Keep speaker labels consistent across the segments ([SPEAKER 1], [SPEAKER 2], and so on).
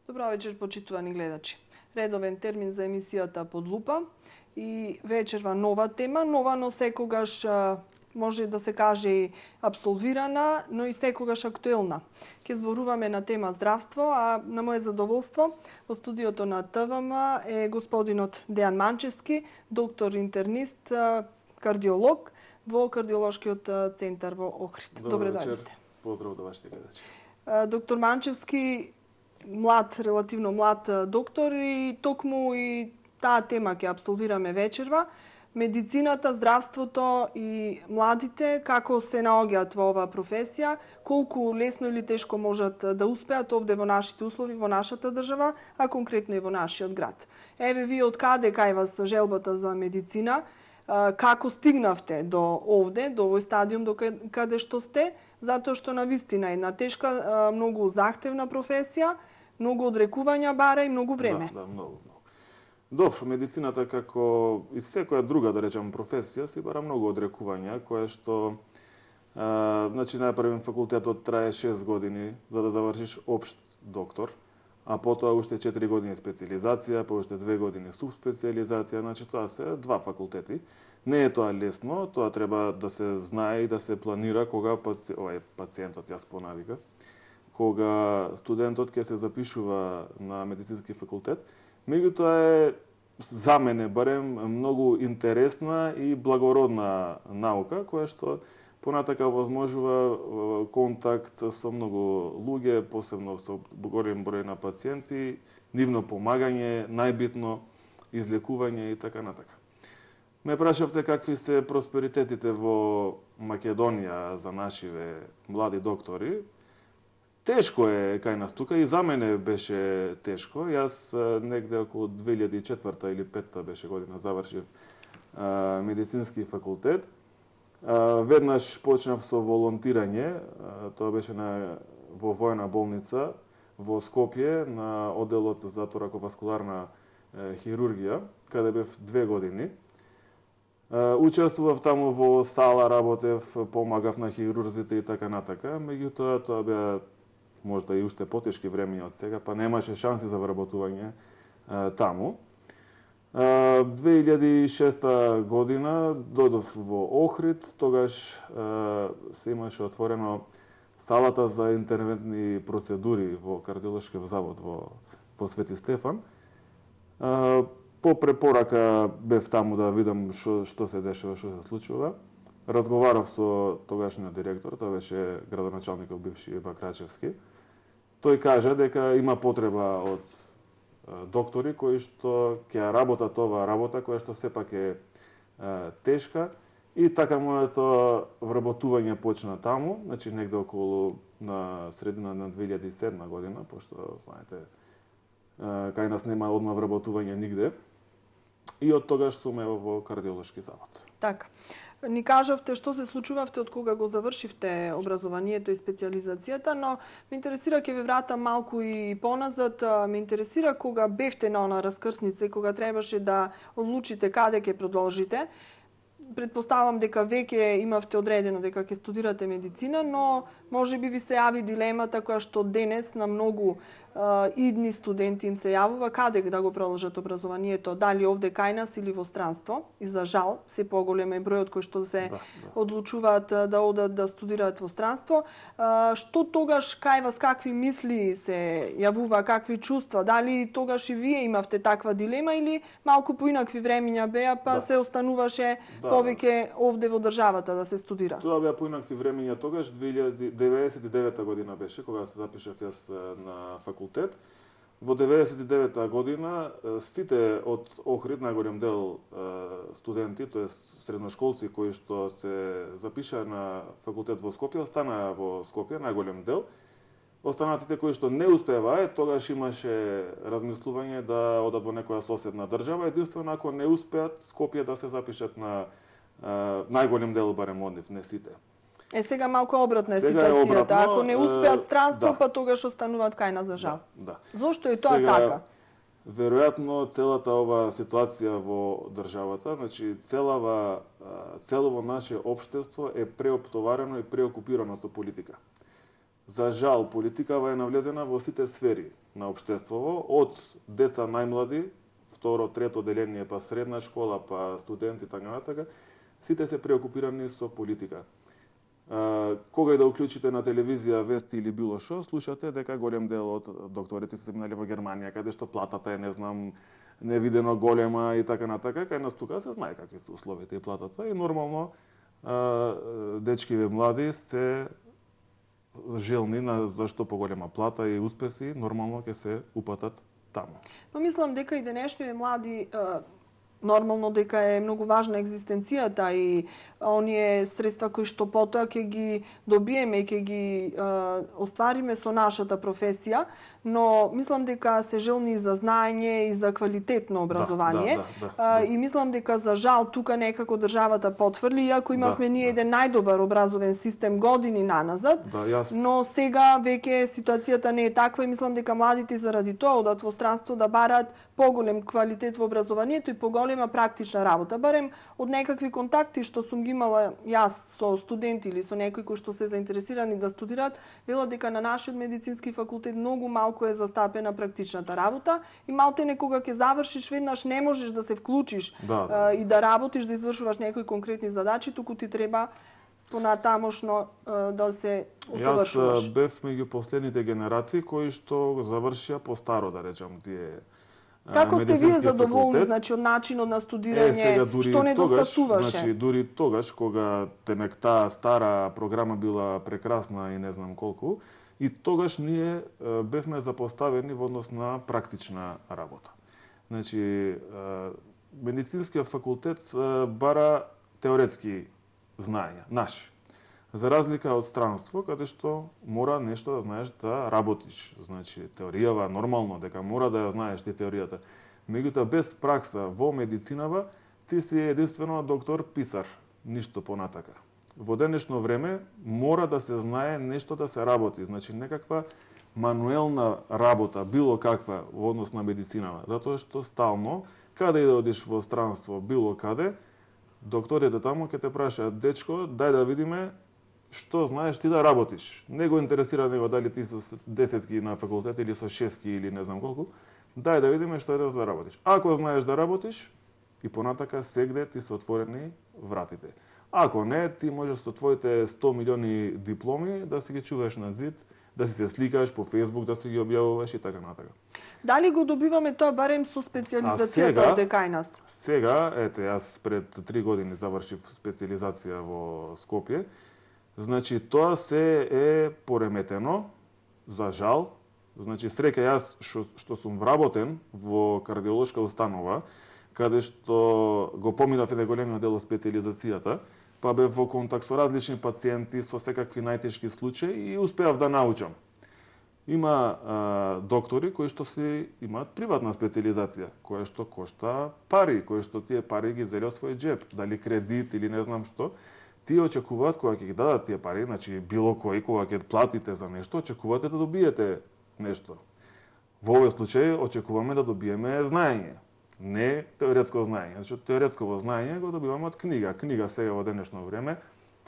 [SPEAKER 1] Добро вечер, почитувани гледачи. Редовен термин за емисијата Под лупа и вечерва нова тема, нова, но секогаш може да се каже и абсолвирана, но и секогаш актуелна. Ке зборуваме на тема здравство, а на моје задоволство во студиото на ТВМ е господинот Дејан Манчевски, доктор интернист, кардиолог во кардиолошкиот центар во Охрид.
[SPEAKER 2] Добро вечер. Поздрав до вашите гледачи.
[SPEAKER 1] Доктор Манчевски, млад, релативно млад доктор и токму и таа тема ќе абсолвираме вечерва. Медицината, здравството и младите, како се наоѓаат во оваа професија, колку лесно или тешко можат да успеат овде во нашите услови, во нашата држава, а конкретно и во нашиот град. Еве вие од каде кај вас желбата за медицина, како стигнавте до овде, до овој стадиум до каде што сте, затоа што навистина една тешка, многу захтевна професија, многу одрекувања бара и многу време.
[SPEAKER 2] Да, многу. Добро, медицината како и секоја друга, да речем, професија, си бара многу одрекувања, кое што значи најпрвен факултетот трае 6 години за да завршиш општ доктор, а потоа уште 4 години специализација, па уште 2 години субспециализација, значи тоа се 2 факултети. Не е тоа лесно, тоа треба да се знае и да се планира кога пациентот јас понавика, кога студентот ќе се запишува на медицински факултет. Меѓутоа е за мене барем многу интересна и благородна наука, која што понатака возможува контакт со многу луѓе, посебно со голем број на пациенти, нивно помагање, најбитно излекување и така натака. Ме прашавте какви се просперитетите во Македонија за нашиве млади доктори. Тешко е кај нас тука и за мене беше тешко. Јас негде околу 2004 или 2005 беше година завршив медицински факултет. Веднаш почнав со волонтирање, тоа беше во војна болница во Скопје на одделот за тораковаскуларна хирургија, каде бев 2 години. Учествував таму во сала, работев, помагав на хирурзите и така натака, меѓутоа тоа беа можда и уште потешки времења од сега, па немаше шанси за вработување таму. 2006 година додов во Охрид, тогаш се имаше отворено салата за интервентни процедури во кардиолошкиот завод во Свети Стефан. По препорака бев таму да видам што се дешава, што се случува. Разговарав со тогашниот директор, тоа беше градоначалникот бивши Бакрачевски. Тој кажа дека има потреба од доктори кои што ќе работат оваа работа, која што сепак е тешка, и така моето вработување почна таму, значи негде околу на средина на 2007 година, пошто знаете кај нас нема одма вработување нигде. И од тогаш сум во кардиолошки завод.
[SPEAKER 1] Така. Ни кажавте што се случувавте од кога го завршивте образованието и специализацијата, но ме интересира, ќе ве вратам малку и поназад, ме интересира кога бевте на она раскрсница и кога требаше да одлучите каде ќе продолжите. Предпоставам дека веќе имавте одредено дека ќе студирате медицина, но може би ви се јави дилемата која што денес на многу идни студенти им се јавува каде да го продолжат образованието, дали овде кај нас или во странство. И за жал, се поголем е бројот кои што се одлучуваат да одат да студираат во странство. Што тогаш кај вас, какви мисли се јавува, какви чувства? Дали тогаш и вие имавте таква дилема или малку поинакви времења беа, па се остануваше повеќе овде во државата да се студира?
[SPEAKER 2] Тоа беа поинакви времења тогаш, 1999 година беше кога се запишав јас на факултет. Во 1999 година сите од Охрид, најголем дел студенти, тоест средношколци кои што се запишаа на факултет во Скопје, останаа во Скопје, најголем дел. Останатите кои што не успеваа, тогаш имаше размислување да одат во некоја соседна држава, единствено ако не успеат Скопје да се запишат на најголем дел барем од нив, не сите.
[SPEAKER 1] Сега малку обратна е ситуацијата. Ако не успеат странство, па тогаш остануваат кај нас за жал.
[SPEAKER 2] Да.
[SPEAKER 1] Зошто е тоа така?
[SPEAKER 2] Веројатно целата ова ситуација во државата, значи целово наше општество е преоптоварено и преокупирано со политика. За жал, политикава е навлезена во сите сфери на општеството, од деца најмлади, второ, трето деление, па средна школа, па студенти, така натака, сите се преокупирани со политика. Кога и да уклучите на телевизија, вести или било што, слушате дека голем дел од докторите се минали во Германија, каде што платата е, не знам, невидено голема и така натака, кај нас тука се знае какви се условите и платата и нормално дечкиве млади се желни на зашто поголема плата и успеси, нормално ќе се упатат таму.
[SPEAKER 1] Но мислам дека и денешниве млади нормално дека е многу важна екзистенцијата и оние средства кои што потоа ќе ги добиеме и ќе ги оствариме со нашата професија, но мислам дека се желни и за знаење и за квалитетно образование. И мислам дека за жал тука некако државата потврли, иако имавме ние еден најдобар образовен систем години наназад, но сега веќе ситуацијата не е таква и мислам дека младите заради тоа одат во странство да барат поголем квалитет во образованието и поголема практична работа. Барем од некакви контакти што сум ги имала јас со студенти или со некои кои што се заинтересирани да студираат, велат дека на нашиот медицински факултет многу малку е застапена практичната работа и малтене кога ќе завршиш веднаш не можеш да се вклучиш и да работиш, да извршуваш некои конкретни задачи, туку ти треба понатамошно да се усовршуваш.
[SPEAKER 2] Јас бев меѓу последните генерации кои што завршија по старо, да речам, тие
[SPEAKER 1] Како сте вие задоволни, значи, од начинот на студирање, што недостасуваше?
[SPEAKER 2] Значи, дури тогаш, кога темек таа стара програма била прекрасна и не знам колку, и тогаш ние бевме запоставени во однос на практична работа. Значи, медицинскиот факултет бара теоретски знаења, наши. За разлика од странство, каде што мора нешто да знаеш да работиш. Значи, теоријава, нормално, дека мора да ја знаеш ти теоријата. Меѓутоа, без пракса во медицинава, ти си единствено доктор писар, ништо понатака. Во денешно време мора да се знае нешто да се работи. Значи, некаква мануелна работа, било каква во однос на медицинава. Затоа што стално, каде и да одиш во странство, било каде, докторите таму ќе те прашаат, дечко, дај да видиме што знаеш ти да работиш. Не го интересира него дали ти со 10 на факултет или со 6 или не знам колку. Дај да видиме што е да работиш. Ако знаеш да работиш, и понатака сегде ти се отворени вратите. Ако не, ти можеш со твоите 100 милиони дипломи да си ги чуваш на зид, да си се сликаш по Facebook, да си ги објавуваш и така натака.
[SPEAKER 1] Дали го добиваме тоа барем со специализацијата од кај нас?
[SPEAKER 2] Сега, ете, јас пред 3 години завршив специализација во Скопје. Значи, тоа се е пореметено, за жал. Значи, среќа јас што сум вработен во кардиолошка установа, каде што го поминав еден големиот дел од специализацијата, па бев во контакт со различни пациенти, со секакви најтешки случаи и успеав да научам. Има доктори кои што си имаат приватна специализација, која што кошта пари, кои што тие пари ги зеле од свој джеб, дали кредит или не знам што. Тие очекуваат кога ќе ги дадат тие пари, значи било кој кога ќе платите за нешто, очекувате да добиете нешто. Во овој случај очекуваме да добиеме знаење, не теоретско знаење. Значи теоретско знаење го добиваме од книга. Книга сега во денешно време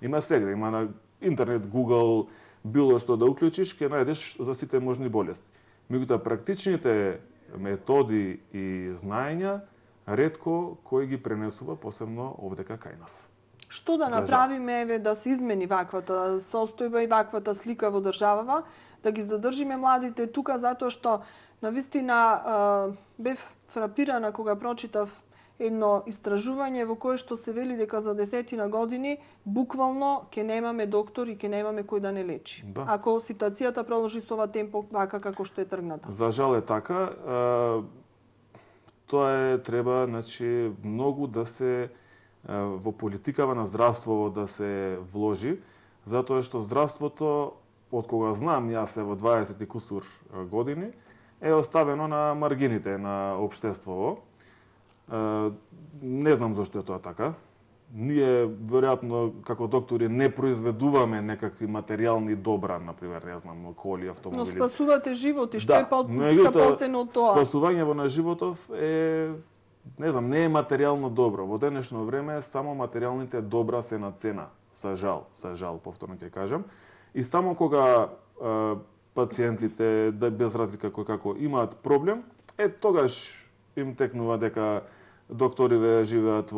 [SPEAKER 2] има сегде, има на интернет, Google, било што да уклучиш, ќе најдеш за сите можни болести. Меѓутоа практичните методи и знаења ретко кој ги пренесува, посебно овдека кај нас.
[SPEAKER 1] Што да направиме, еве, да се измени ваквата состојба и ваквата слика во државава, да ги задржиме младите тука, затоа што навистина бев фрапирана кога прочитав едно истражување во кое што се вели дека за 10 години буквално ќе немаме доктор и ќе немаме кој да не лечи.
[SPEAKER 2] Да.
[SPEAKER 1] Ако ситуацијата продолжи со ова темпо вака како што е тргната.
[SPEAKER 2] За жал е така. Тоа треба, значи, многу да се во политикава на здравство да се вложи, затоа што здравството, од кога знам јас во 20 и кусур години, е оставено на маргините на општеството. Не знам зошто е тоа така. Ние, веројатно, како доктори, не произведуваме некакви материјални добра, например, не знам, коли, автомобили.
[SPEAKER 1] Но спасувате животи, што е по-скапоцено од тоа?
[SPEAKER 2] Спасување на животов е, не знам, не е материјално добро. Во денешно време само материјалните добра се на цена, за жал, повторно ќе кажам. И само кога пациентите, да без разлика кој како имаат проблем, тогаш им текнува дека докториве живеат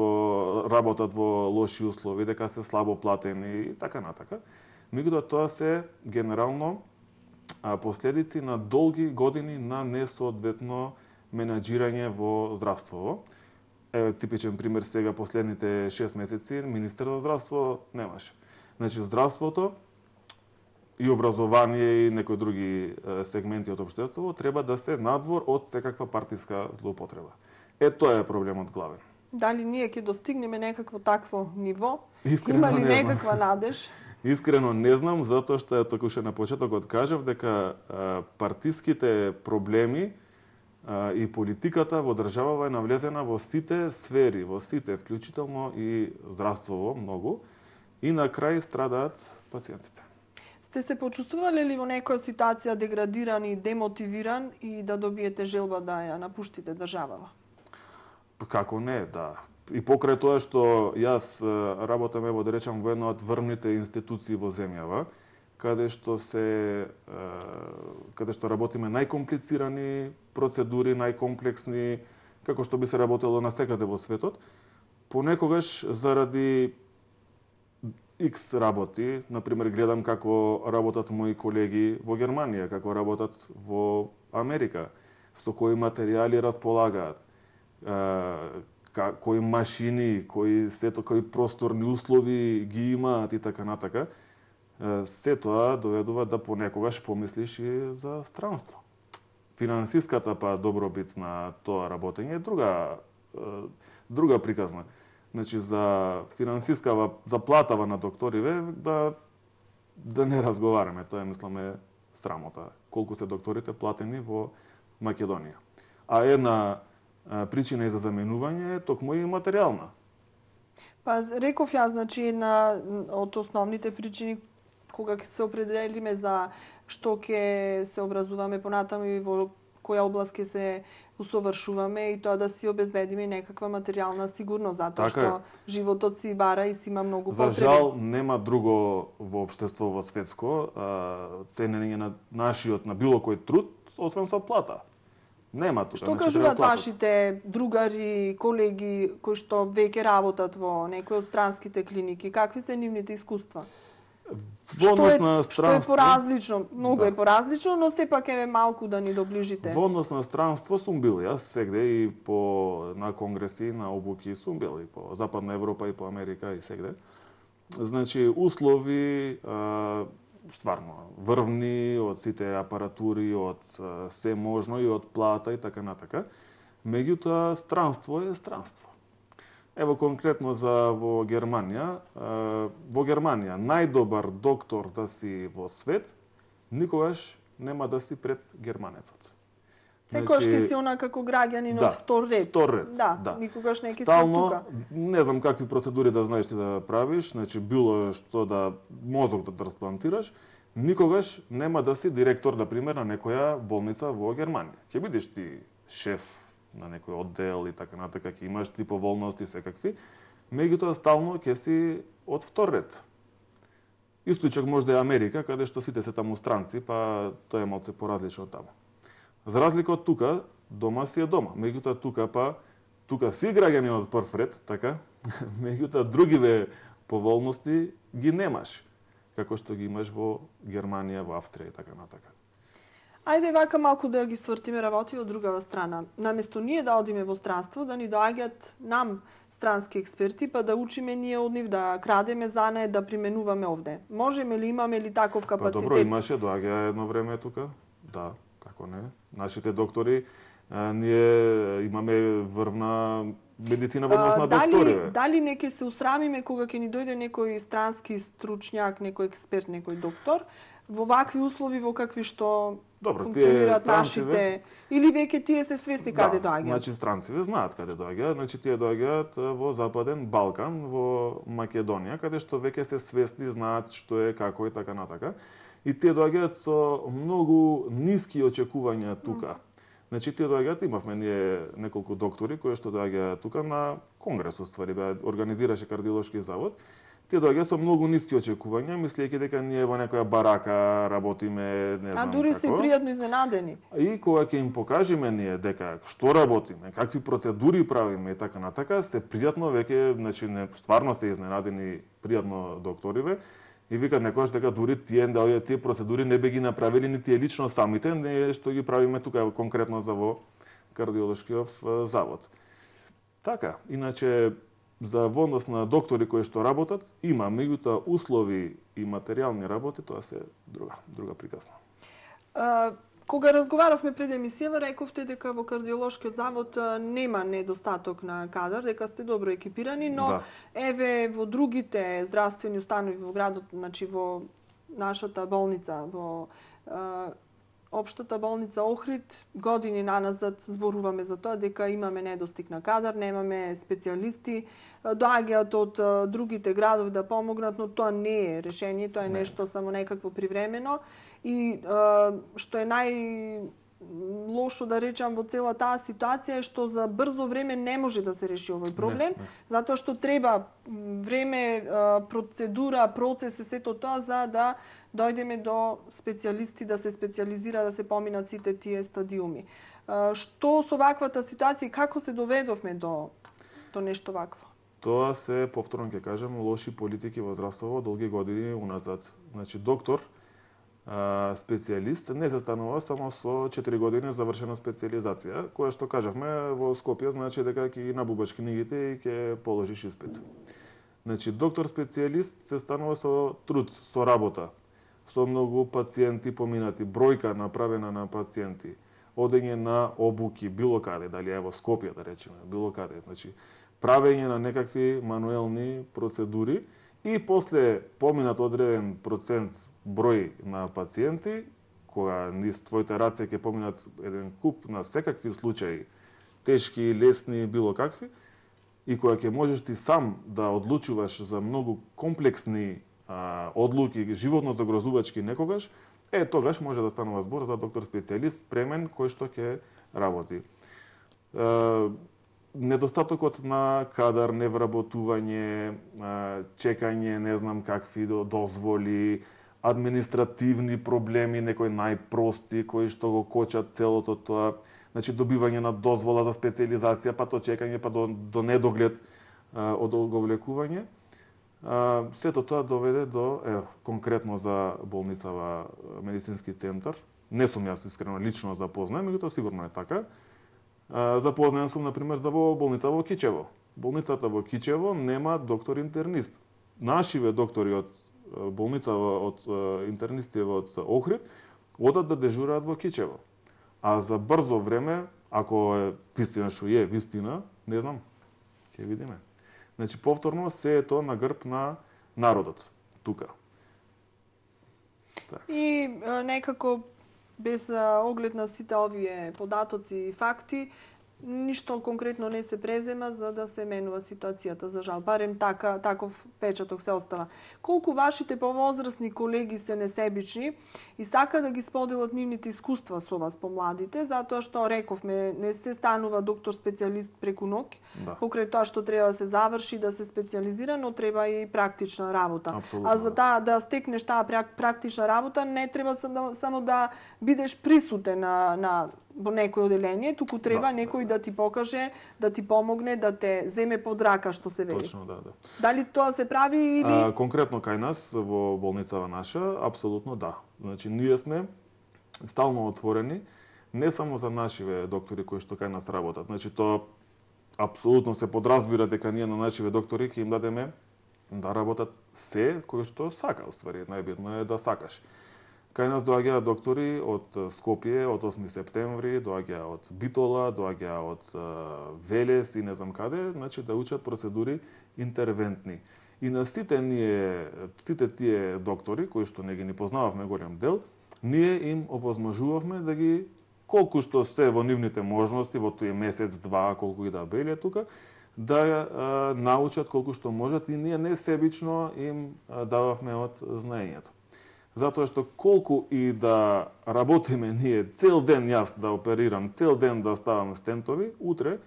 [SPEAKER 2] работат во лоши услови, дека се слабо платени и така натака. Меѓутоа тоа се генерално последици на долги години на несоодветно менаџирање во здравството. Типичен пример сега последните 6 месеци министер за здравство немаше. Значи здравството и образование и некои други сегменти од општеството треба да се надвор од секаква партиска злоупотреба. Тоа е проблемот главен.
[SPEAKER 1] Дали ние ќе достигнеме некакво такво ниво?
[SPEAKER 2] Искрено
[SPEAKER 1] Има ли
[SPEAKER 2] не знам.
[SPEAKER 1] некаква надеж?
[SPEAKER 2] Искрено не знам, затоа што токуше на почетокот кажав дека партиските проблеми и политиката во државава е навлезена во сите сфери, во сите, вклучително и здравствово многу, и на крај страдаат пациентите.
[SPEAKER 1] Сте се почувствувале ли во некоја ситуација деградиран и демотивиран и да добиете желба да ја напуштите државава?
[SPEAKER 2] Како не, да. И покрај тоа што јас работам, да речам, во една од врвните институции во земјава, каде што работиме најкомплицирани процедури, најкомплексни, како што би се работело насекаде во светот, понекогаш заради X работи, например, гледам како работат мои колеги во Германија, како работат во Америка, со кои материјали располагаат, кои машини, кои просторни услови ги имаат и така натака, се тоа доведува да понекогаш помислиш и за странство. Финансиската добробит на тоа работење е друга приказна. Значи за финансискава заплатава на докториве да не разговараме, тоа мислам срамота. Колку се докторите платени во Македонија. А една причина и за заменување е токму и материјална.
[SPEAKER 1] Реков ја, значи, една од основните причини кога ќе се определиме за што ќе се образуваме понатаму и во која област ќе се усовршуваме и тоа да си обезбедиме некаква материјална сигурност, затоа што животот си бара и си има многу потреби.
[SPEAKER 2] За жал, нема друго во општеството светско ценење на нашиот, на било кој труд, освен со плата. Нема тука.
[SPEAKER 1] Што кажуваат вашите другари, колеги кои што веќе работат во некои од странските клиники? Какви се нивните искуства?
[SPEAKER 2] Во однос на странство...
[SPEAKER 1] Што е поразлично? Многу е поразлично, но сепак е малку да ни доближите.
[SPEAKER 2] Во однос на странство сум бил јас сегде и на конгреси, на обуки сум бил и по Западна Европа и по Америка и сегде. Значи, услови стварно врвни од сите апаратури, од се можно и од плата и така натака. Меѓутоа, странство е странство. Ево конкретно во Германија. Во Германија најдобар доктор да си во свет, никогаш нема да си пред германецот.
[SPEAKER 1] Секогаш ќе си она како граѓанин од втор ред.
[SPEAKER 2] Втор ред,
[SPEAKER 1] да. Никогаш не ќе си тука.
[SPEAKER 2] Не знам какви процедури да знаеш ти да правиш, значи било што да мозок да трансплантираш, никогаш нема да си директор, например, на некоја болница во Германија. Ќе бидеш ти шеф на некој оддел и така натака, ќе имаш ти поволности секакви, меѓутоа стално ќе си од втор ред. Исклучок можда е Америка, каде што сите се таму странци, па тоа е малце поразлично од таму. За разлика од тука, дома си е дома. Меѓутоа тука си граѓанин од прв ред, така, меѓутоа другиве поволности ги немаш, како што ги имаш во Германија, во Австрија и така натака.
[SPEAKER 1] Ајде вака малку да ги свртиме работи од другава страна. Наместо ние да одиме во странство, да ни доаѓаат нам странски експерти, па да учиме ние од нив, да крадеме знание, да применуваме овде. Можеме ли, имаме ли таков капацитет?
[SPEAKER 2] Добро, имаше, доаѓа едно време тука. Да, како не. Нашите доктори, ние имаме врвна медицина во однос на доктори.
[SPEAKER 1] Дали не ќе се усрамиме кога ќе ни дојде некој странски стручњак, некој експерт, некој доктор, во вакви услови во какви што функционираат нашите, или веќе тие се свесни каде доаѓаат?
[SPEAKER 2] Значи странците знаат каде доаѓаат, значи тие доаѓаат во Западен Балкан, во Македонија, каде што веќе се свесни, знаат што е, како и така натака. И тие доаѓаат со многу ниски очекувања тука. Значи тие доаѓаат, имавме ние неколку доктори кои што доаѓаат тука на конгрес, уствари, организираше кардиолошки завод. тие доаѓаат со многу ниски очекувања, мислејќи дека ние во некоја барака работиме, не знам
[SPEAKER 1] А дури
[SPEAKER 2] како.
[SPEAKER 1] се пријатно изненадени.
[SPEAKER 2] И кога ќе им покажеме ние дека што работиме, какви процедури правиме и така натака, се пријатно веќе, значи не стварно се изненадени пријатно докториве и викаат некогаш дека дури тие процедури не би ги направили ни тие лично самите, не што ги правиме тука конкретно за во кардиолошкиот завод. Така, иначе за во однос на доктори кои што работат, има, меѓутоа услови и материјални работи, тоа се друга приказна.
[SPEAKER 1] Кога разговаравме пред емисијава, рековте дека во кардиолошкиот завод нема недостаток на кадар, дека сте добро екипирани, но
[SPEAKER 2] Да.
[SPEAKER 1] еве во другите здравствени установи во градот, значи во нашата болница, во Општата болница Охрид, години наназад зборуваме за тоа дека имаме недостиг на кадар, немаме специјалисти, доаѓаат од другите градови да помогнат, но тоа не е решение, тоа е нешто само некакво привремено. И што е лошо да речам во цела таа ситуација е што за брзо време не може да се реши овој проблем, затоа што треба време, процедура, процес и сето тоа за да дојдеме до специјалисти, да се специјализира, да се поминат сите тие стадиуми. Што со ваквата ситуација и како се доведовме до нешто вакво?
[SPEAKER 2] Тоа се, повторно ќе кажам, лоши политики во здравството долги години уназад. Значи, доктор, специјалист не се станува само со 4 години завршена специјализација, која што кажавме во Скопје, значи дека ќе ги набубаш книгите и ќе положиш испит. Значи, доктор специјалист се станува со труд, со работа, со многу пациенти поминати, бројка направена на пациенти, одење на обуки било каде, дали е во Скопје да речеме, било каде, значи правење на некакви мануелни процедури и после поминат одреден процент број на пациенти, кога низ твоите раце ќе поминат еден куп на секакви случаи, тешки, лесни, било какви, и кога ќе можеш ти сам да одлучуваш за многу комплексни одлуки, животно загрозувачки некогаш, тогаш може да станува збор за доктор специјалист премен кој што ќе работи. Недостатокот на кадар, невработување, чекање, не знам какви дозволи, административни проблеми, некои најпрости кои што го кочат целото тоа, значи добивање на дозвола за специјализација, па то чекање, па до недоглед одолговлекување. Сето тоа доведе до, конкретно за болницава медицински центар, не сум јас искрено лично запознан, меѓутоа сигурно е така. Запознан сум, например, за болница во Кичево. Болницата во Кичево нема доктор-интернист. Нашиве доктори од болницава, од интернисти од Охрид, одат да дежураат во Кичево. А за брзо време, ако е вистина што е вистина, не знам, ќе видиме. Значи, повторно, се е тоа на грб на народот, тука.
[SPEAKER 1] Так. И некако, без оглед на сите овие податоци и факти, ништо конкретно не се презема за да се менува ситуацијата, за жал. Барем таков печаток се остава. Колку вашите повозрастни колеги се несебични и сака да ги споделат нивните искуства со вас помладите, затоа што рековме, не се станува доктор специјалист преку ноќ, покрај тоа што треба да се заврши, да се специјализира, но треба и практична работа.
[SPEAKER 2] Абсолютно.
[SPEAKER 1] А за да стекнеш таа практична работа, не треба само да бидеш присутен во некој оделение, туку треба некој да ти покаже, да ти помогне, да те земе под рака, што се вели.
[SPEAKER 2] Точно, да.
[SPEAKER 1] Дали тоа се прави или...
[SPEAKER 2] Конкретно кај нас, во болницава наша, апсолутно да. Значи, ние сме стално отворени, не само за нашиве доктори кои што кај нас работат. Значи, тоа апсолутно се подразбира дека ние на нашиве доктори ќе им дадеме да работат се кој што сака, уствари. Најбитно е да сакаш. Кај нас доаѓаат доктори од Скопје, од 8 септември, доаѓаат од Битола, доаѓаат од Велес и не знам каде, значи да учат процедури интервентни. И на сите тие доктори, кои што не ги ни познававме голем дел, ние им овозможувавме да ги, колку што се во нивните можности, во тој месец, два, колку и да беле тука, да научат колку што можат и ние несебично им дававме од знаењето. Затоа што колку и да работиме ние цел ден јас да оперирам, цел ден да ставам стентови, утре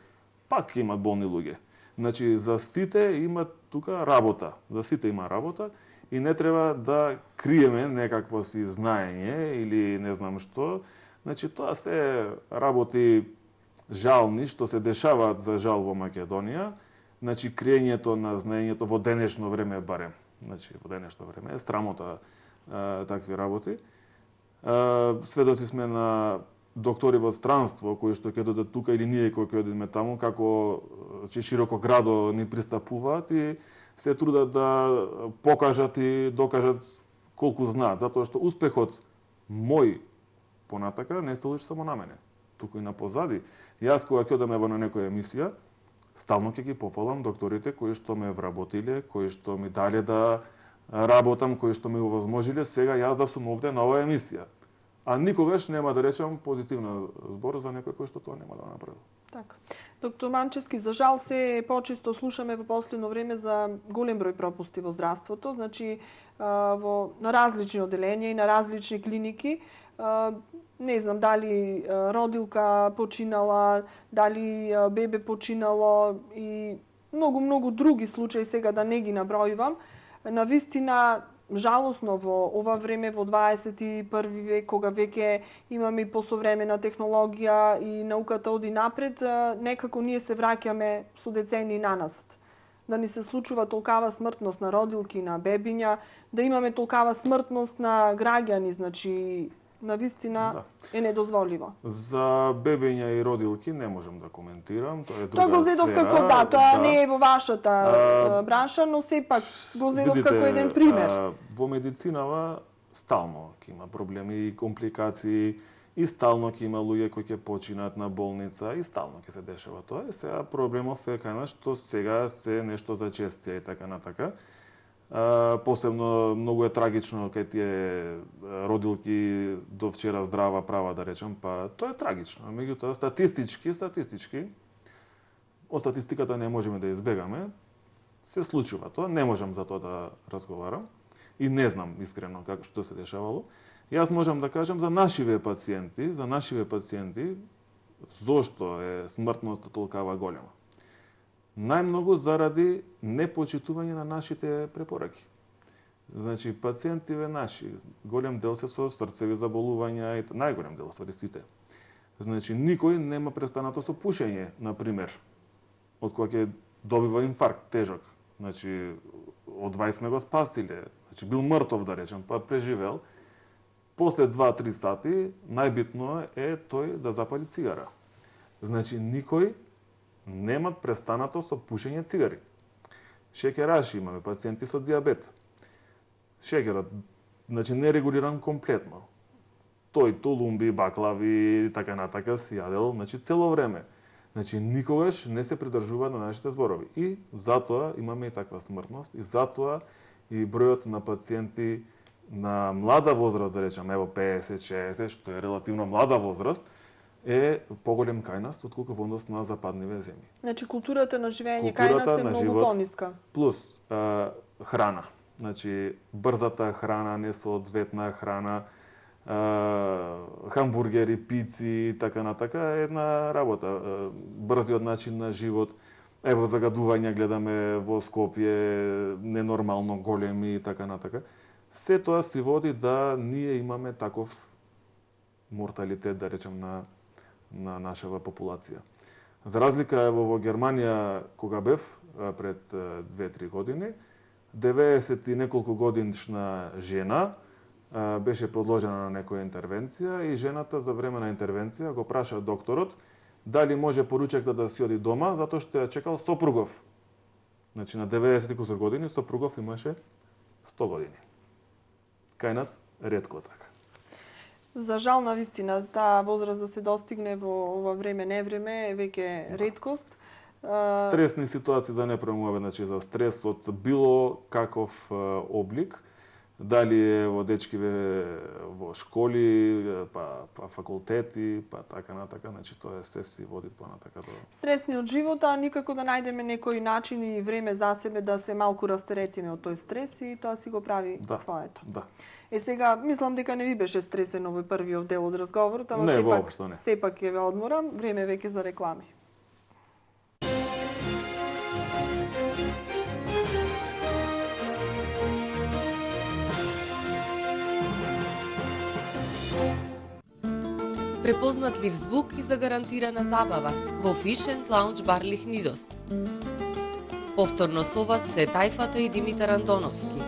[SPEAKER 2] пак имат болни луѓе. Значи, за сите имат тука работа, за сите има работа и не треба да криеме некакво си знаење или не знам што. Значи, тоа се работи жални што се дешаваат за жал во Македонија. Значи, криењето на знаењето во денешно време барем. Значи, во денешно време е срамота такви работи. Сведоци сме на доктори во странство кои што ќе додат тука или ние кои ќе одиме таму, како широко градо ни пристапуваат и се трудат да покажат и докажат колку знаат, затоа што успехот мој понатака не се лучи само на мене, туку и на позади. Јас кога ќе одам на некоја емисија, стално ќе ги пофалам докторите кои што ме вработиле, кои што ми дале да работам, кои што ми овозможиле сега јас да сум овде на оваа емисија. А никогаш нема да речам позитивна збор за некој кој што тоа нема да направи.
[SPEAKER 1] Така. Доктор Манчевски, за жал се почесто слушаме во последно време за голем број пропусти во здравството, значи на различни оделенија и на различни клиники. Не знам дали родилка починала, дали бебе починало и многу други случаи, сега да не ги набројувам. Навистина жалосно во ова време, во 21 век, кога веќе имаме и посовремена технологија и науката оди напред, некако ние се враќаме со децени наназад. Да ни се случува толкава смртност на родилки, на бебиња, да имаме толкава смртност на граѓани, значи навистина е недозволиво.
[SPEAKER 2] За бебиња и родилки не можам да коментирам, тоа е друга
[SPEAKER 1] Тоа го зедов
[SPEAKER 2] сфера.
[SPEAKER 1] како тоа не е во вашата бранша, но сепак го зедов како еден пример.
[SPEAKER 2] Во медицинава стално ќе има проблеми и компликации, и стално ќе има луѓе кои ќе починат на болница, и стално ќе се дешава тоа. И сега проблемов е кај нас што сега се нешто зачестија и така натака. Посебно многу е трагично кај тие родилки до вчера здрава права, да речем, па тоа е трагично. Меѓутоа статистички, од статистиката не можеме да избегаме, се случува тоа, не можам за тоа да разговарам и не знам искрено како што се дешавало. Јас можам да кажам за нашиве пациенти, зошто е смртноста толкава голема. Најмногу заради непочитување на нашите препораки. Значи, пациентиве наши, голем дел се со срцеви заболувања, и најголем дел со сите. Значи, никој нема престанато со пушење, например, од кога ќе добива инфаркт тежок. Значи, од 20 сме го спасиле, значи, бил мртов, да речем, па преживел. После 2-3 сати, најбитно е тој да запали цигара. Значи, никој немат престанато со пушење цигари. Шеќераши имаме, пациенти со диабет. Шеќерот, значи нерегулиран комплетно. Тој толумби, баклави и така натака си јадел, значи цело време. Значи никогаш не се придржува на нашите зборови. И затоа имаме и таква смртност, и затоа и бројот на пациенти на млада возраст, да речем, ево 50-60, што е релативно млада возраст, е поголем кај нас, отколку во однос на западниве земји.
[SPEAKER 1] Значи, културата на живење кај нас е многу пониска.
[SPEAKER 2] Плюс храна. Значи, брзата храна, несоодветна храна, хамбургери, пици и така натака е една работа. Брзиот начин на живот. Ево, загадувања гледаме во Скопје, ненормално големи и така натака. Се тоа си води да ние имаме таков морталитет, да речем, на нашава популација. За разлика ево во Германија, кога бев пред 2-3 години, 90 и неколку годишна жена беше подложена на некоја интервенција и жената за време на интервенција го праша докторот дали може поручекта да си оди дома, затоа што ја чекал сопругов. Значи на 90 и кусур години сопругов имаше 100 години. Кај нас ретко така.
[SPEAKER 1] За жал, навистина, таа возраст да се достигне во ова време-невреме е веќе реткост.
[SPEAKER 2] Стресни ситуации да не премуваме, значи за стрес од било каков облик, дали е во дечкиве во школи, па факултети, па така натака, значи тоа се си води понатака до
[SPEAKER 1] стресни од живота, а никако да најдеме некој начин и време за себе да се малку растеретиме од тој стрес и тоа си го прави своето.
[SPEAKER 2] Да.
[SPEAKER 1] Сега, мислам дека не ви беше стресен овој првиот дел од разговорот, ама сепак ќе ве одморам, време веќе за реклами.
[SPEAKER 3] Препознатлив звук и загарантирана забава во Fish and Lounge Bar Лихнидос. Повторно со вас се Тајфата и Димитар Андоновски.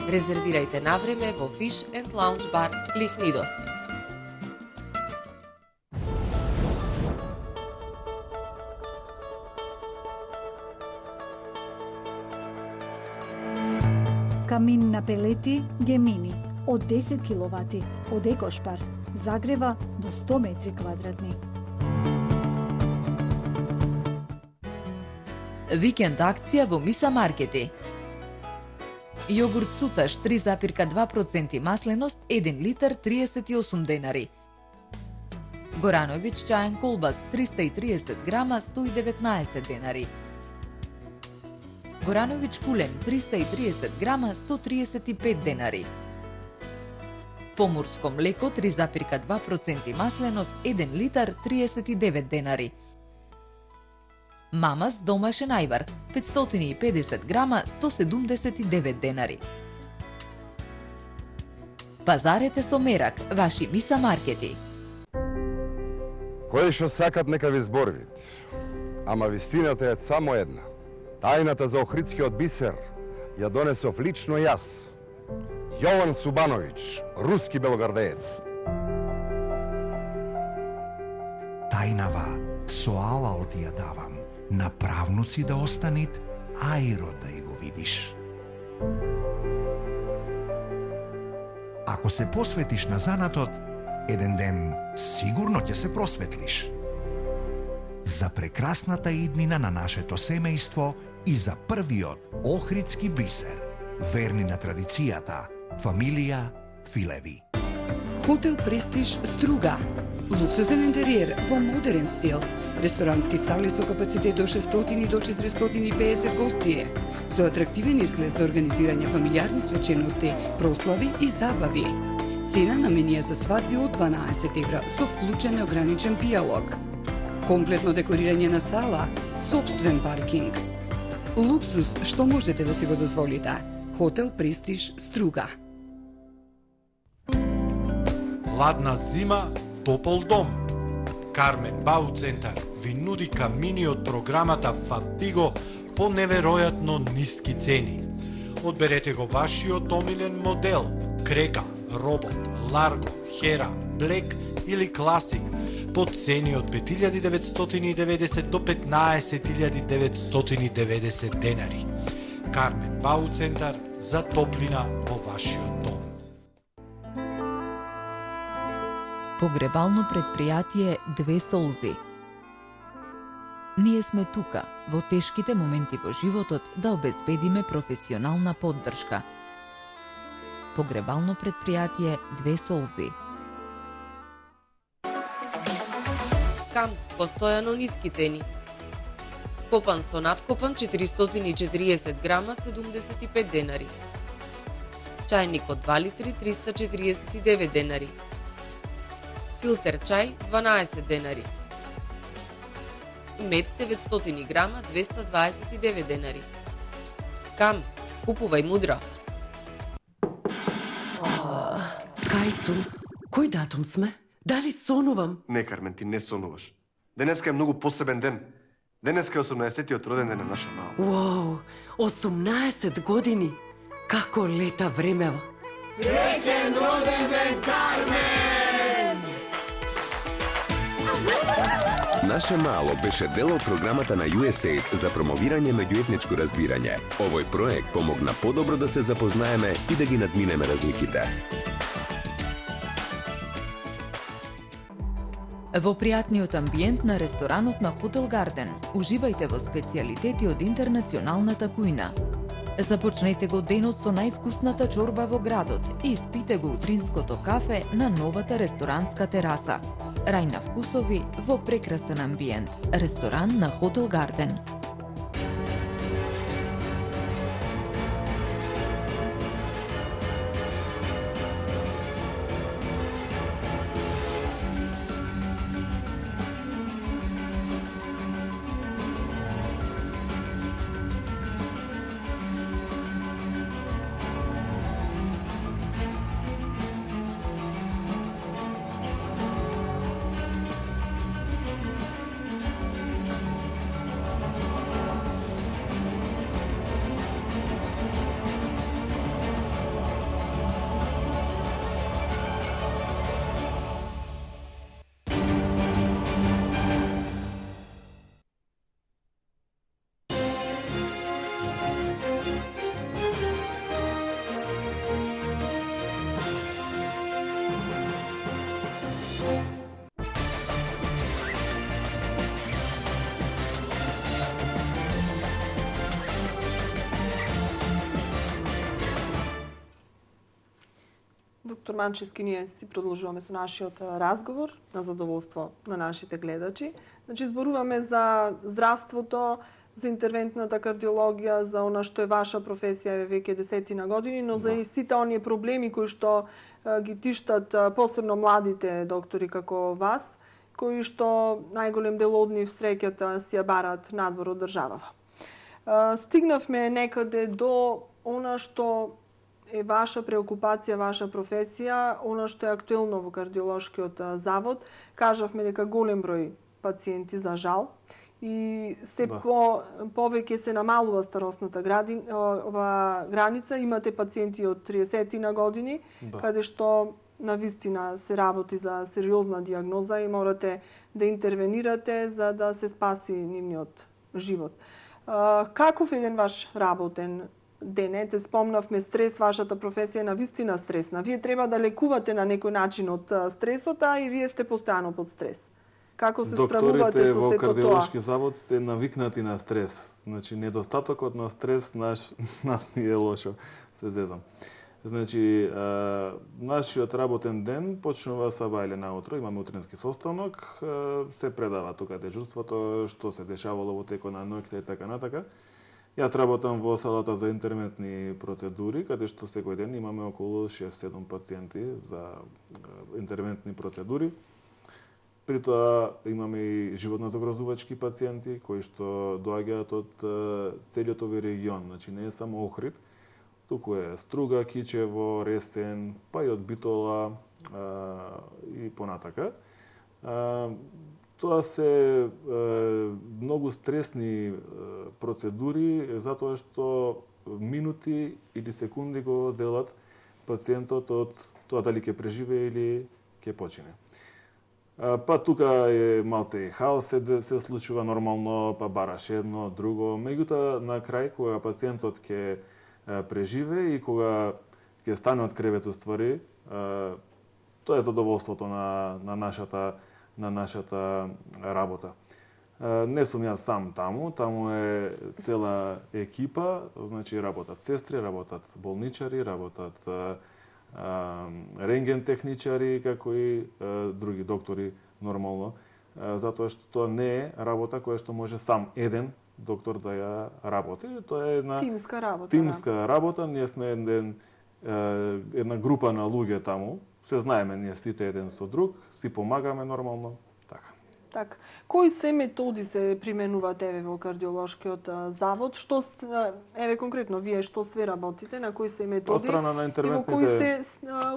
[SPEAKER 3] Резервирајте на време во Fish and Lounge Bar Лихнидос.
[SPEAKER 4] Камин на пелети Гемини од 10 киловати од Екошпар загрева до 100 метри квадратни.
[SPEAKER 5] Викенд акција во Миса Маркети. Јогурт Суташ 3,2% масленост 1 литар 38 денари. Горановиќ чаен колбас 330 грама 119 денари. Горановиќ кулен 330 грама 135 денари. Поморско млеко 3,2% масленост 1 литар 39 денари. Мамас домашен ајвар 550 грама 179 денари. Пазарете со мерак, ваши Миса Маркети.
[SPEAKER 6] Кои што сакат нека ви зборвит, ама вистината е само една. Тајната за Охридскиот бисер ја донесов лично јас, Јован Субановиќ, руски белогардеец.
[SPEAKER 7] Тајнава со алал ти ја давам, на правнуци да останит, ајро да и го видиш. Ако се посветиш на занатот, еден ден сигурно ќе се просветлиш. За прекрасната иднина на нашето семејство и за првиот Охридски бисер, верни на традицијата, фамилија Филеви.
[SPEAKER 8] Хотел Престиж Струга. Луксузен интериер во модерен стил. Ресторански сали со капацитет од 600 до 450 гостие. Со атрактивен изглед за организирање фамилиарни свечености, прослави и забави. Цена на менија за свадби од 12 евра со вклучен неограничен пијалог. Комплетно декорирање на сала, сопствен паркинг. Луксус што можете да си го дозволите. Хотел Престиж Струга.
[SPEAKER 9] Ладна зима, топол дом. Кармен Бау Центар ви нуди камини од програмата Фабиго по неверојатно ниски цени. Одберете го вашиот омилен модел: Крека, Робот, Ларго, Хера, Блек или Класик по цени од 5.990 до 15.990 денари. Кармен Бау Центар за топлина во вашиот дом.
[SPEAKER 5] Погребално предпријатие Две солзи. Ние сме тука, во тешките моменти во животот, да обезбедиме професионална поддршка. Погребално предпријатие Две солзи.
[SPEAKER 3] Кам, постојано ниски цени. Копан со надкопан 440 грама 75 денари. Чајник од 2 литри 349 денари. Филтер чај 12 денари. Мед 900 грама 229 денари. Кам, купувај мудро.
[SPEAKER 10] Кај сум? Кој датум сме? Дали сонувам?
[SPEAKER 11] Не, Кармен, ти не сонуваш. Денеска е многу посебен ден. Денеска е 18-тиот роден ден на наша мала.
[SPEAKER 10] Уау, 18 години. Како лета времево.
[SPEAKER 12] Среќен роден ден, Кармен!
[SPEAKER 13] Наше мало беше дел од програмата на USAID за промовирање меѓуетничко разбирање. Овој проект помогна подобро да се запознаеме и да ги надминеме разликите.
[SPEAKER 5] Во пријатниот амбиент на ресторанот на Хотел Гарден, уживајте во специјалитети од интернационалната кујна. Започнете го денот со највкусната чорба во градот и испите го утринското кафе на новата ресторанска тераса. Рај на вкусови во прекрасен амбиент. Ресторан на Хотел Гарден.
[SPEAKER 1] Манчевски, ние си продолжуваме со нашиот разговор на задоволство на нашите гледачи. Значи, зборуваме за здравството, за интервентната кардиологија, за она што е ваша професија веќе десетина години, но за и сите оние проблеми кои што ги тиштат посебно младите доктори како вас, кои што најголем дел од нив среќата си ја барат надвор од државава. Стигнавме некаде до она што е ваша преокупација, ваша професија, она што е актуелно во кардиолошкиот завод. Кажавме дека голем број пациенти, за жал, и се повеќе се намалува старосната граница. Имате пациенти од 30 на години, каде што навистина се работи за сериозна диагноза и морате да интервенирате за да се спаси нивниот живот. Каков еден ваш работен ден? Ете, спомнавме стрес, вашата професија е навистина стресна. Вие треба да лекувате на некој начин од стресот, а и вие сте постојано под стрес. Како се справувате со сето тоа?
[SPEAKER 2] Докторите во кардиолошки завод се навикнати на стрес. Значи, недостатокот на стрес нас ни е лошо, се зезам. Значи, нашиот работен ден почнува саба или наутро, имаме утрински состанок, се предава тука дежурството, што се дешавало во текот на ноќта и така натака. Јас работам во салата за интервентни процедури, каде што секој ден имаме околу 6-7 пациенти за интервентни процедури. При тоа имаме и животно-загрозувачки пациенти кои што доаѓаат од целиот овој регион, значи не е само Охрид, туку е Струга, Кичево, Ресен, па и од Битола и понатака. Тоа се многу стресни процедури затоа што минути или секунди го делат пациентот од тоа дали ќе преживее или ќе почине. Па тука е малце и хаос се случува нормално, па бараш едно, друго. Меѓутоа, на крај, кога пациентот ќе преживее и кога ќе стане од кревет уствари, тоа е задоволството на нашата работа. Не сум јас сам таму е цела екипа, значи работат сестри, работат болничари, работат рентген техничари, како и други доктори нормално, затоа што тоа не е работа која што може сам еден доктор да ја работи. Тоа е една тимска работа. Ние сме една група на луѓе таму. Се знаеме ние сите еден со друг, си помагаме нормално.
[SPEAKER 1] Така. Кои се методи се применуваат еве во кардиолошкиот завод? Што еве конкретно вие што све работите, на кои се методи?
[SPEAKER 2] Од страна на интервентните...
[SPEAKER 1] И во кои сте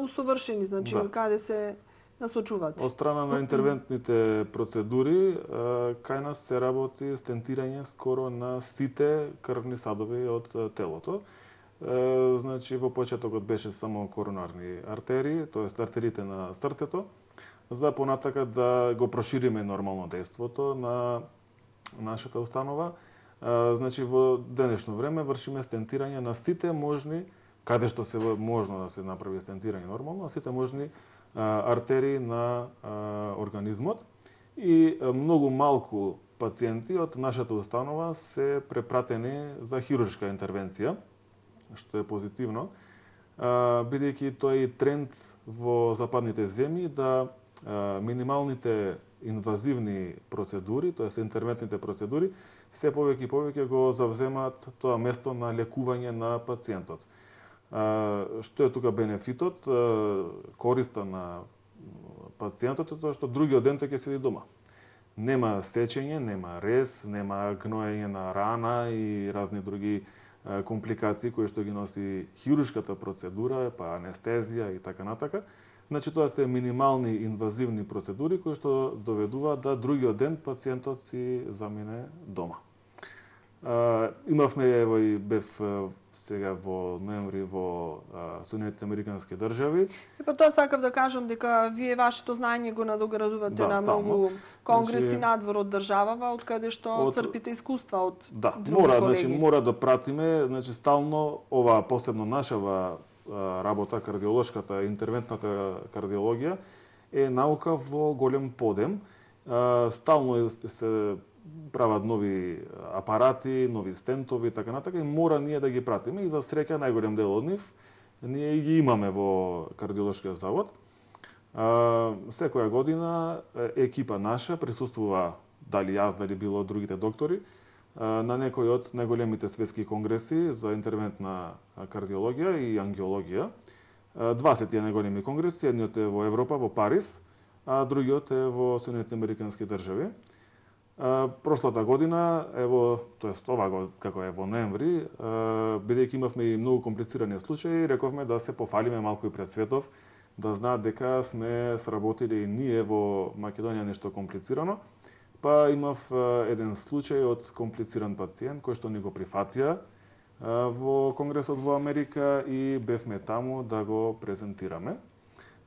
[SPEAKER 1] усовршени, значи каде се насочувате?
[SPEAKER 2] Од страна на интервентните процедури, кај нас се работи стентирање скоро на сите крвни садови од телото. Значи во почетокот беше само коронарни артерии, тоест артериите на срцето, за понатака да го прошириме нормално дејството на нашата установа. Значи, во денешно време вршиме стентирање на сите можни, каде што се можно да се направи стентирање нормално, сите можни артерии на организмот. И многу малку пациенти од нашата установа се препратени за хируршка интервенција, што е позитивно, бидејќи тоа е тренд во западните земји да минималните инвазивни процедури, тоест интервентните процедури, се повеќе и повеќе го завземаат тоа место на лекување на пациентот. Што е тука бенефитот, користа на пациентот е тоа што другиот ден ќе седи дома. Нема сечење, нема рез, нема гноење на рана и разни други компликации кои што ги носи хируршката процедура, па анестезија и така натака. Значи, тоа се минимални инвазивни процедури кои што доведуваат да другиот ден пациентот си замине дома. Имавме, ево и бев сега во ноември во Соединетите американски држави.
[SPEAKER 1] И па тоа сакав да кажам дека вие вашето знаење го надоградувате на многу конгреси надвор од државава, од каде што црпите искуства од други колеги.
[SPEAKER 2] Мора да пратиме, значи стално ова посебно нашава работа, кардиолошката, интервентната кардиологија е наука во голем подем. Стално се прават нови апарати, нови стентови и така натака и мора ние да ги пратиме и за среќа најголем дел од нив ние ги имаме во кардиолошкиот завод. Секоја година екипа наша присуствува, дали јас, дали било од другите доктори, на некои од најголемите светски конгреси за интервентна кардиологија и ангиологија. Два се тие најголеми конгреси, едниот е во Европа, во Париз, а другиот е во Соединетите американски држави. Прошлата година, тоест ова како е во ноември, бидејќи имавме и многу комплицирани случаи, рековме да се пофалиме малку и пред светов, да знаат дека сме сработили и ние во Македонија нешто комплицирано. Па имав еден случај од комплициран пациент кој што ни го прифатија во Конгресот во Америка и бевме таму да го презентираме.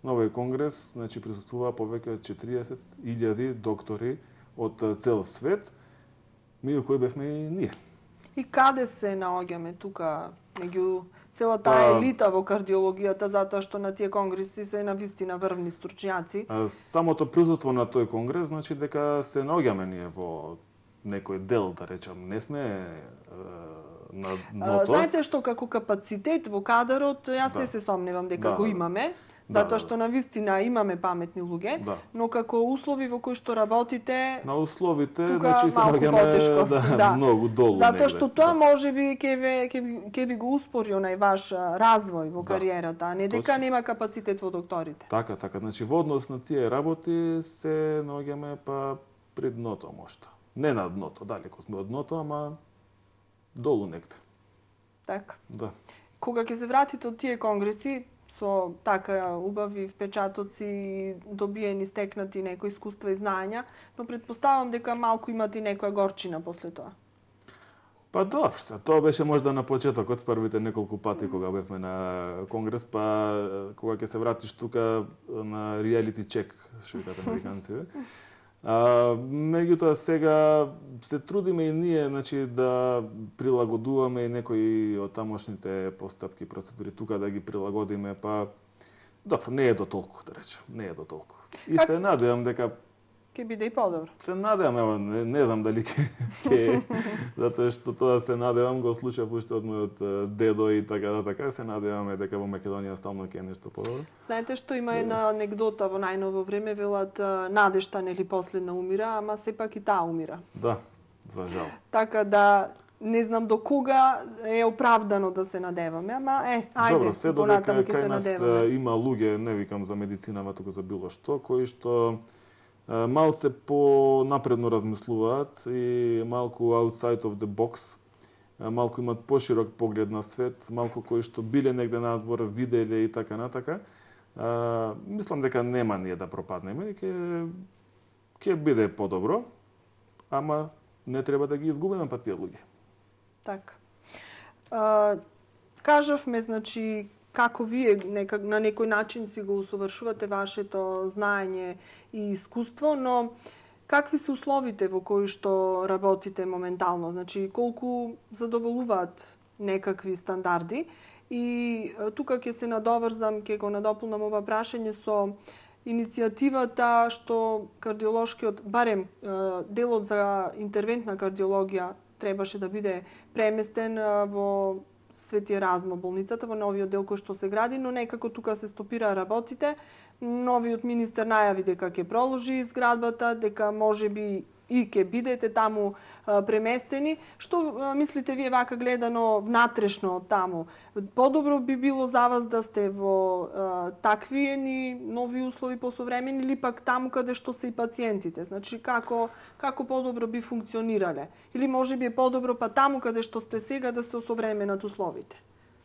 [SPEAKER 2] На овој конгрес присуствува повеќе од 40.000 доктори од цел свет, меѓу кои бевме и ние.
[SPEAKER 1] И каде се наоѓаме тука меѓу целата елита во кардиологијата, затоа што на тие конгреси се навистина врвни стручњаци?
[SPEAKER 2] Самото присуство на тој конгрес значи дека се наоѓаме ние во некој дел, да речам, не сме на дното.
[SPEAKER 1] Знаете што, како капацитет во кадарот, јас не се сомневам дека го имаме, затоа што навистина имаме паметни луѓе, но како услови во кои што работите,
[SPEAKER 2] на условите
[SPEAKER 1] значи
[SPEAKER 2] се наоѓаме многу долу.
[SPEAKER 1] Затоа што тоа можеби ќе би го успори онај ваш развој во кариерата, а не дека нема капацитет во докторите.
[SPEAKER 2] Така, значи во однос на тие работи се наоѓаме па при дното можда. Не на дното, далеко сме од дното, ама долу негде.
[SPEAKER 1] Така.
[SPEAKER 2] Да.
[SPEAKER 1] Кога ќе се вратите од тие конгреси, со така убави впечатоци и добиени, стекнати некои искуства и знања, но предпоставам дека малку имате некоја горчина после тоа.
[SPEAKER 2] Па добро, тоа беше можда на почетокот, првите неколку пати кога бевме на конгрес, па кога ќе се вратиш тука на reality check, што кажат американците. Меѓутоа сега се трудиме и ние да прилагодуваме и некои од тамошните постапки, процедури тука да ги прилагодиме, па добро, не е до толку, да речем, не е до толку. И се надевам дека
[SPEAKER 1] ќе биде и подобро.
[SPEAKER 2] Се надевам, не знам дали ќе затоа што тоа се надевам го слушав уште од мојот дедо и така, се надеваме дека во Македонија стално ќе е нешто подобро.
[SPEAKER 1] Знаете што има една анегдота во најново време, велат надежта нели последна умира, ама сепак и таа умира.
[SPEAKER 2] Да, за жал.
[SPEAKER 1] Така да не знам до кога е оправдано да се надеваме, ама ајде, понатаму ќе се надеваме.
[SPEAKER 2] Добро, има луѓе, не викам за медицинава, туку за било што, кои што малце по-напредно размислуваат и малку outside of the box, малку имат поширок поглед на свет, малку кои што биле негде надвор, виделе и така натака. Мислам дека нема ние да пропаднеме, ќе биде подобро, ама не треба да ги изгубиме па тие луѓе.
[SPEAKER 1] Така. Кажавме, значи, како вие на некој начин си го усовршувате вашето знаење и искуство, но какви се условите во кои што работите моментално? Значи, колку задоволуваат некакви стандарди? И тука ќе се надоврзам, ќе го надополнам ова прашање со иницијативата што кардиолошкиот, барем делот за интервентна кардиологија требаше да биде преместен во Свети Еразмо болницата, во новиот дел кој што се гради, но некако тука се стопира работите. Новиот министер најави дека ќе проложи зградбата, дека можеби и ќе бидете таму преместени. Што мислите вие вака гледано внатрешно таму? Подобро би било за вас да сте во такви нови услови посовремени или пак таму каде што се и пациентите? Значи како подобро би функционирале? Или можеби е подобро па таму каде што сте сега да се осовременат условите?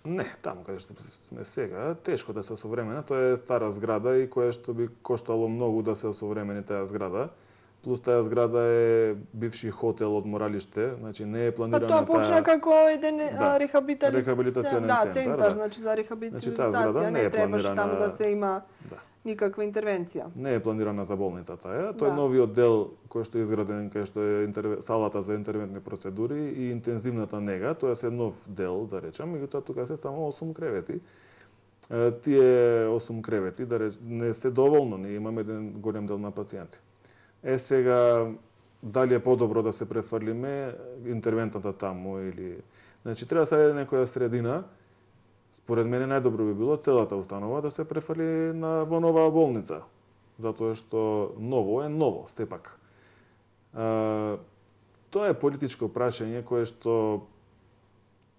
[SPEAKER 2] Не, таму каде што сме сега, тешко да се осовремена. Тоа е стара зграда и кое што би коштало многу да се осовремени таа зграда. Плюс таа зграда е бивши хотел одморалиште, значи не е планирана
[SPEAKER 1] таа... Па тоа почна како еден
[SPEAKER 2] рехабилитационен
[SPEAKER 1] центар, значи за рехабилитација, не требаше таму да се има никаква интервенција.
[SPEAKER 2] Не е планирана за болницата, Тоа е новиот дел кој што е изграден, кај што е салата за интервентни процедури и интензивната нега, тоа е нов дел, да речам, меѓутоа тука се само 8 кревети. Тие 8 кревети не се доволно, ние имаме еден голем дел на пациенти. Сега, дали е подобро да се префрлиме интервентата таму или... Значи, треба да се најде некоја средина. Според мене најдобро би било целата установа да се префали во нова болница, затоа што ново е ново, сепак. Тоа е политичко прашање кое што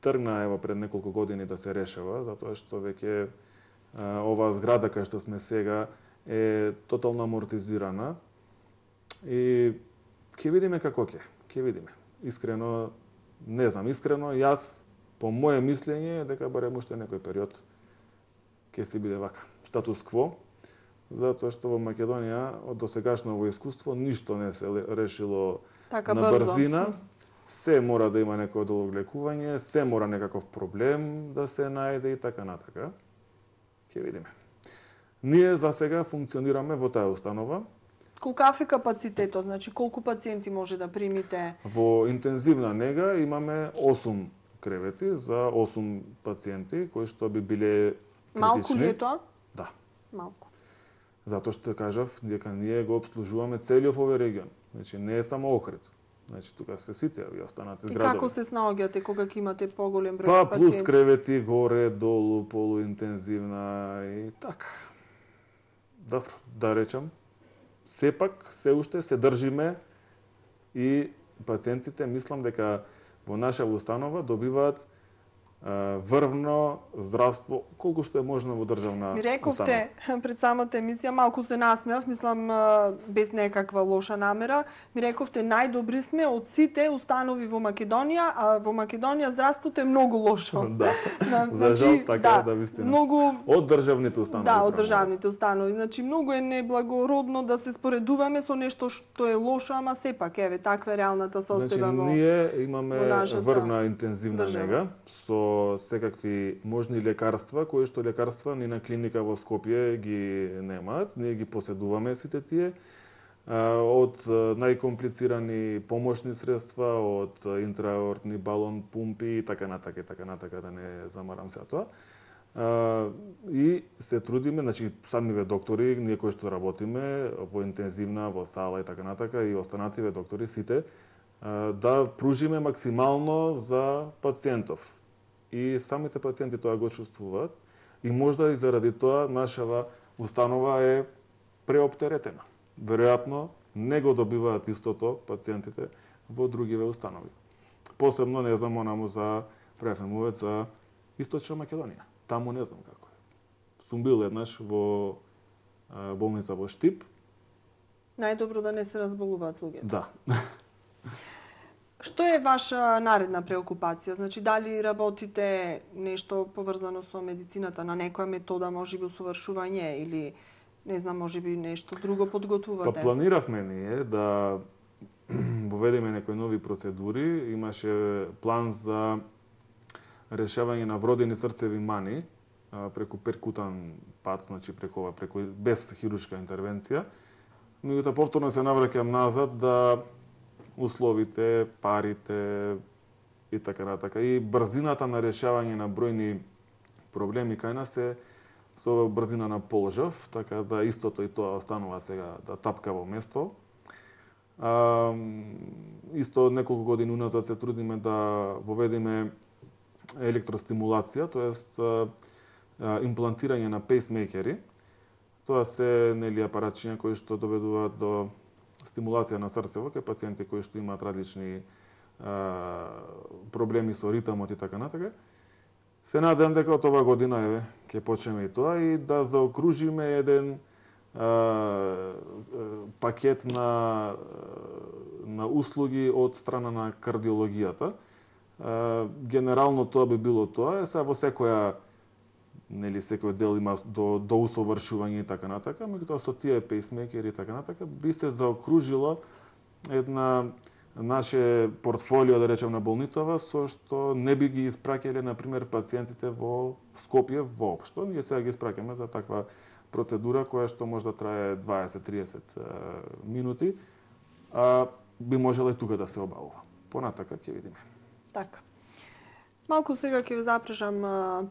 [SPEAKER 2] тргна ево пред неколку години да се решава, затоа што веќе оваа зграда кај што сме сега е тотално амортизирана и ќе видиме како ќе видиме. Искрено, не знам, јас по моје мислење дека барем уште некој период ќе си биде вака. Статус кво, затоа што во Македонија од досегашно искуство ништо не се решило
[SPEAKER 1] така
[SPEAKER 2] на
[SPEAKER 1] брзо.
[SPEAKER 2] брзина. Се мора да има некој долг лекување, се мора некаков проблем да се најде и така натака. Ќе видиме. Ние за сега функционираме во таа установа.
[SPEAKER 1] Колкав е капацитетот? Значи, колку пациенти може да примите?
[SPEAKER 2] Во интензивна нега имаме 8 кревети за 8 пациенти кои што би биле критични.
[SPEAKER 1] Малку ли е тоа?
[SPEAKER 2] Да.
[SPEAKER 1] Малку.
[SPEAKER 2] Затоа што кажав дека ние го обслужуваме целиот овој регион. Значи не е само Охрид. Значи тука се сите и останати градови.
[SPEAKER 1] И како се снаоѓате кога ќе имате поголем број
[SPEAKER 2] па,
[SPEAKER 1] пациенти?
[SPEAKER 2] плюс кревети горе, долу, полуинтензивна и така. Добро, да речам, сепак се уште се држиме и пациентите мислам дека во наша установа добиваат врвно здравство колку што е можно во државна
[SPEAKER 1] Ми рековте пред самата емисија, малку се насмеав, мислам без некаква лоша намера, ми рековте најдобри сме од сите установи во Македонија, а во Македонија здравството е многу лошо.
[SPEAKER 2] Да. За жал така да вистина.
[SPEAKER 1] Многу
[SPEAKER 2] од државните установи.
[SPEAKER 1] Да, од државните установи. Значи многу е неблагородно да се споредуваме со нешто што е лошо, ама сепак еве таква е реалната состојба во.
[SPEAKER 2] Значи ние имаме врвна интензивна
[SPEAKER 1] држава.
[SPEAKER 2] нега со секакви можни лекарства, кои што лекарства ни на клиника во Скопје ги немаат. Ние ги поседуваме сите тие од најкомплицирани помошни средства, од интраортни балон пумпи и така натака, да не замарам се тоа. И се трудиме, значи самиве доктори, ние кои што работиме во интензивна, во сала и така натака и останативе доктори сите да пружиме максимално за пациентов. И самите пациенти тоа го чувствуваат и можда и заради тоа нашава установа е преоптеретена. Веројатно не го добиваат истото пациентите во другиве установи. Посебно не знам онаму за префемуват за Источна Македонија. Таму не знам како е. Сум бил еднаш во болница во Штип.
[SPEAKER 1] Најдобро да не се разболуваат луѓето.
[SPEAKER 2] Да.
[SPEAKER 1] Што е ваша наредна преокупација? Значи, дали работите нешто поврзано со медицината, на некоја метода, можеби усовршување или, не знам, можеби нешто друго подготвувате?
[SPEAKER 2] Па планиравме ние да воведеме некои нови процедури. Имаше план за решавање на вродени срцеви мани преку перкутан пат, значи преку без хируршка интервенција. Меѓутоа повторно се навраќам назад да условите, парите и така натака. И брзината на решавање на бројни проблеми кај нас е со брзина на полжав, така да истото и тоа останува сега да тапка во место. Исто неколку години уназад се трудиме да воведеме електростимулација, тоест имплантирање на пейсмейкери. Тоа се нели апаратчиња кои што доведуваат до стимулација на срцево кај пациенти кои што имаат различни проблеми со ритмот и така натака. Се надевам дека од оваа година еве ќе почнеме и тоа и да заокружиме еден пакет на услуги од страна на кардиологијата. Генерално тоа би било тоа, сега во секоја нели секој дел има до усовршување и така натака, меѓутоа со тие пейсмейкери и така натака би се заокружило една наше портфолио, да речем, на болницава, со што не би ги испраќале, например, пациентите во Скопје воопшто. Ние сега ги испраќаме за таква процедура која што може да трае 20-30 минути, а би можела и тука да се обавува. Понатака ќе видиме.
[SPEAKER 1] Така. Малку сега ќе ве запрашам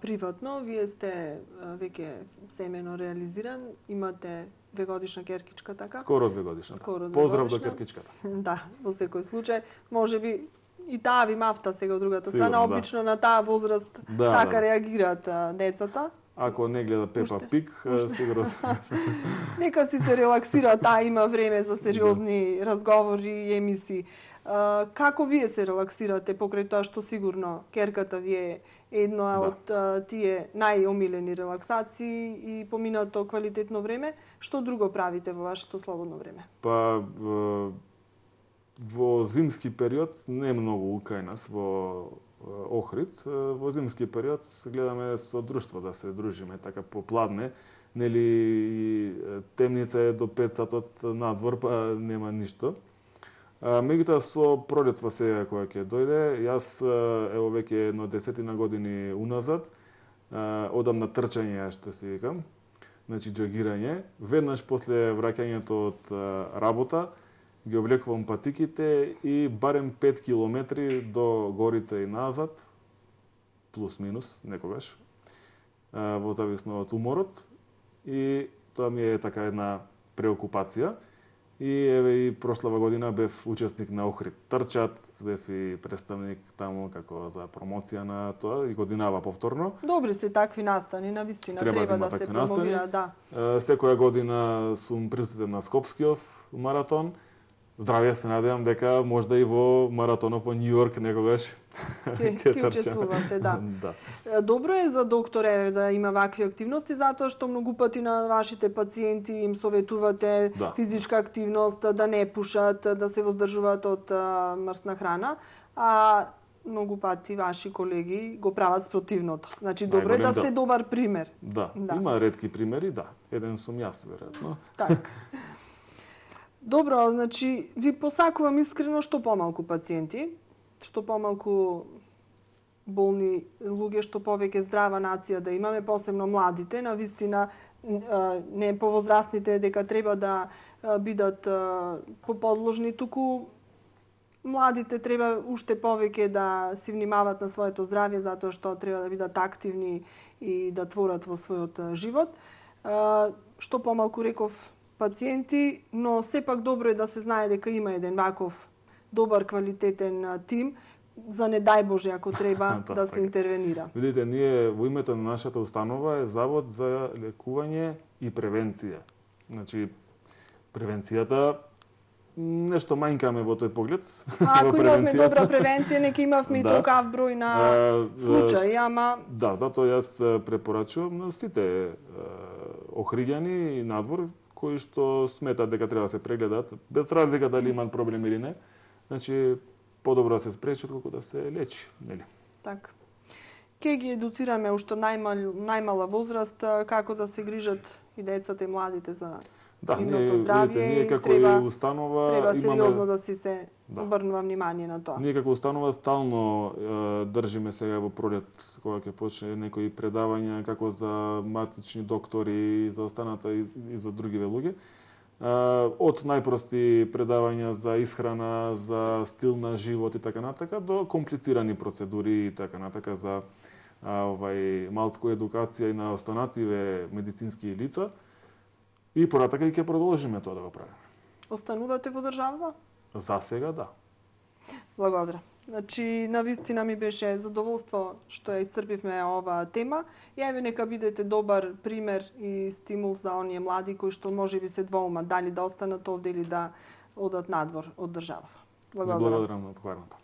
[SPEAKER 1] приватно. Вие сте веќе семено реализиран, имате 2-годишна керкичка, така?
[SPEAKER 2] Скоро 2-годишна. Поздрав до керкичката.
[SPEAKER 1] Да, во секој случај. Можеби И таа ви мафта сега од другата
[SPEAKER 2] Сигурно,
[SPEAKER 1] страна,
[SPEAKER 2] да.
[SPEAKER 1] обично на таа возраст така реагираат децата.
[SPEAKER 2] Ако не гледа Пепа Пиг, сигурно
[SPEAKER 1] Нека си се релаксира, таа има време за сериозни разговори и емисии. Како вие се релаксирате покрај тоа што сигурно керката ви е една од тие најомилени релаксации и поминато квалитетно време? Што друго правите во вашето слободно време?
[SPEAKER 2] Па во зимски период не многу кај нас во Охрид. Во зимски период гледаме со друштво да се дружиме така попладне. Нели темница е до 5 сатот надвор, па нема ништо. Меѓутоа со пролетва сега која ќе дојде, јас ево веќе едно 10 години уназад одам на трчање, што си викам, значи џогирање. Веднаш после враќањето од работа ги облекувам патиките и барем 5 километри до Горица и назад, плюс минус некогаш, во зависно од уморот. И тоа ми е така една преокупација. И еве и прошлава година бев учесник на Охрид трчат, бев и представник таму како за промоција на тоа и годинава повторно.
[SPEAKER 1] Добри се такви настани, навистина треба да се промовира, да.
[SPEAKER 2] Секоја година сум присутен на Скопскиот маратон. Здравје, се надевам дека можда и во маратонот по Њујорк некогаш
[SPEAKER 1] ќе учествувате, да. Добро е за докторе да има вакви активности, затоа што многу пати на вашите пациенти им советувате физичка активност, да не пушат, да се воздржуваат од мрсна храна, а многу пати ваши колеги го прават спротивното. Значи, добро е да сте добар пример.
[SPEAKER 2] Да, има ретки примери, да. Еден сум јас, веројатно.
[SPEAKER 1] Така. Добро, значи, ви посакувам искрено што помалку пациенти, што помалку болни луѓе, што повеќе здрава нација да имаме, посебно младите, навистина не повозрастните дека треба да бидат поподложни, туку младите треба уште повеќе да си внимават на своето здравје, затоа што треба да бидат активни и да творат во својот живот. Што помалку реков пациенти, но сепак добро е да се знае дека има еден ваков добар квалитетен тим за не дај Боже ако треба да се интервенира.
[SPEAKER 2] Видите, ние во името на нашата установа е Завод за лекување и превенција. Значи превенцијата нешто мајнкаме во тој поглед.
[SPEAKER 1] Ако имавме добра превенција, нека имавме и толкав број на случаи, ама
[SPEAKER 2] да, затоа јас препорачувам на сите охриѓани и надвор кои што сметат дека треба да се прегледат, без разлика дали имаат проблем или не. Значи, подобро да се спречи отколку да се лечи, нели?
[SPEAKER 1] Така. Ке ги едуцираме уште најмала возраст како да се грижат и децата и младите за нивното здравје.
[SPEAKER 2] Ние како и установа
[SPEAKER 1] треба сериозно да си се обрнува внимание на тоа.
[SPEAKER 2] Ние како установа стално држиме сега во пролет кога ќе почне некои предавања како за матични доктори и за останата и за другиве луѓе. Од најпрости предавања за исхрана, за стил на живот и така натака до комплицирани процедури и така натака за малку едукација и на останативе медицински лица. И понатака и ќе продолжиме тоа да го правиме.
[SPEAKER 1] Останувате во државава?
[SPEAKER 2] За сега, да.
[SPEAKER 1] Благодарам. Значи, навистина ми беше задоволство што ја исцрпивме оваа тема. И еве нека бидете добар пример и стимул за оние млади кои што можеби се двоумат дали да останат овде или да одат надвор од државава. Благодарам.
[SPEAKER 2] Благодарам на поканата.